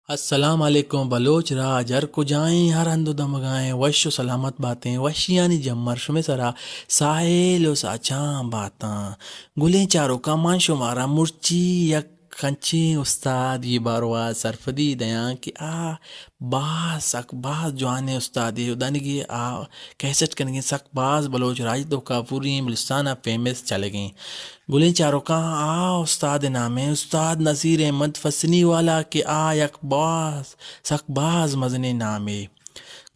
السلام علیکم بلوچ راج ہر کو جائیں ہر اندو دمگائیں وش و سلامت باتیں وشیانی جمر شمے سرا ساحل و ساچاں باتاں گلیں چاروں کا مان شمارا مرچی یک کنچیں استاد یہ باروا سرفدی دیاں کہ باز سک باز جوانے استاد دنگی کیسٹ کنگیں سک باز بلوچ راج تو کا پوری بلستانہ فیمس چلے گئیں گلیں چاروں کا استاد نام ہے استاد نصیر احمد فسنی والا کہ یک باز سک باز مزنے نام ہے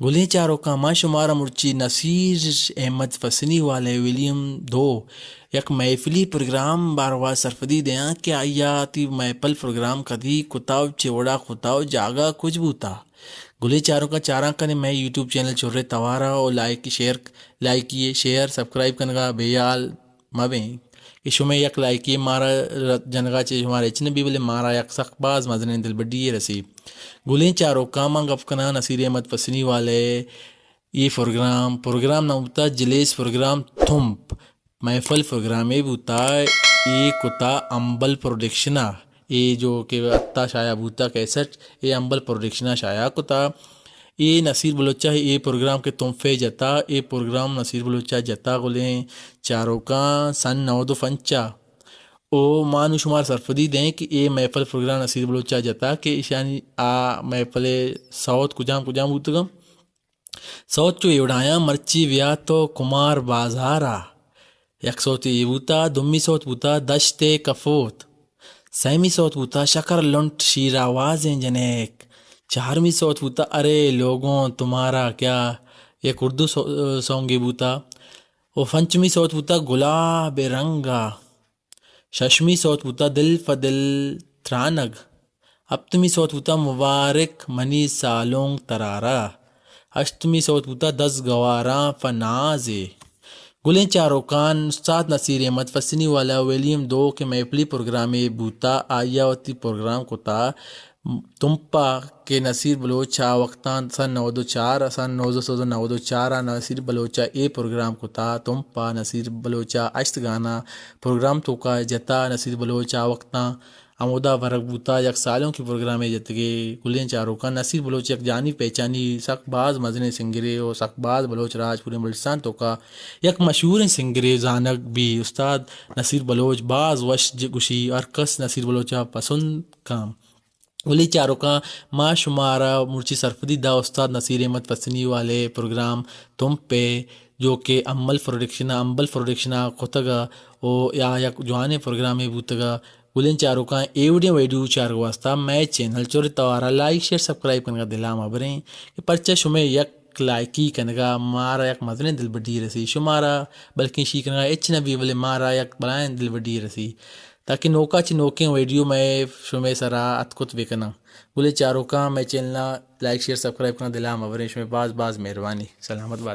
گلیں چاروں کا ماں شمارا مرچی نصیر احمد فسنی والے ولیم دو یک محفلی پروگرام باروا سرفدی دیاں کہ تی محفل پروگرام کدی کتاو چوڑا کتاو جاگا کچھ بوتا گلے چاروں کا چاراں کنے میں یوٹیوب چینل چورے توارا اور لائک کیے شیئر سبسکرائب کنگا بیال مبیں کہ شمیں یک لائک کیے مارا جنگا چے ہمارے اچنے بھی بلے مارا یک سخت باز مزنے دل بڈی رسی گلیں چاروں کاما گف کنا نصیر احمد فسنی والے یہ پروگرام نہ ہوتا جلیس پروگرام تھمپ محفل پروگرام بوتا یہ کتا امبل پروڈکشنا یہ جو کہ اتا شایا بوتا کیسٹ یہ امبل پروڈکشنا شایا کتا یہ نصیر بلوچہ یہ پروگرام کے تحفے جتا یہ پروگرام نصیر بلوچہ جتا گلیں چاروں کا سن 1950 او مانو شمار سرفدی دیں کہ یہ محفل پروگرام نصیر بلوچہ جتا کہ ایشانی محفل سوت کجام بوتگم سوت چو ایوڑایا مرچی ویا تو کمار بازارا یک سوت یہ بوتا دمی سوت بوتا دشت کفوت سیمی سوت بوتا شکر لنٹ شیر آوازیں جنیک چہارمی سوت بوتا ارے لوگوں تمہارا کیا یک اردو سونگی بوتا و پنچمی سوت بوتا گلاب رنگا ششمی سوت بوتا دل فدل ترانگ ہفتمی سوت بوتا مبارک منی سالوں ترارا ہشتمی سوت بوتا 10 گواراں فنازے گلیں چاروں کان استاد نصیر احمد فسنی والا ولیم دو کے محفلی پروگرام بوتا وتی پروگرام کتا تمپا کے نصیر بلوچہ وقتاً سن 1994 نصیر بلوچہ اے پروگرام کتا تمپا نصیر بلوچہ اشت گانا پروگرام تو کا جتا نصیر بلوچہ وقتاً عمودہ ورگ بوتا یک سالوں کی پروگرام جت گئے گلیں چاروں کا نصیر بلوچ یک جانی پہچانی سک باز مزنے سنگرے اور سک باز بلوچ راج پورے بلستان تو کا یک مشہور سنگرے زانک بھی استاد نصیر بلوچ باز وش گشی ارکس نصیر بلوچہ پسند کام گلی چاروں کا ما شمارا مرچی سرفدی دا استاد نصیر احمد فسنی والے پروگرام تم پہ جو کہ امبل پروڈکشنا کتگا او یا یک جوانے پروگرام بوتگا گلیں چاروں کا ویڈیو چاروں واسطہ میں چینل چور توارا لائک شیئر سبسکرائب کنگا دلا مبریں کہ پرچہ شمیں یک لائکی کنگا مارا یک مزنے دل بڈی رسی شمارا بلکہ شی کنگا اچ نبی بلے مارا یک بلائن دل بڈی رسی تاکہ نوکا چی نوکیں ویڈیو میں شمیں سرا اتکت بکنا گلے چاروں کا میں چینل لائک شیئر سبسکرائب کنگا دلا مبریں شمیں باز مہربانی سلامت بات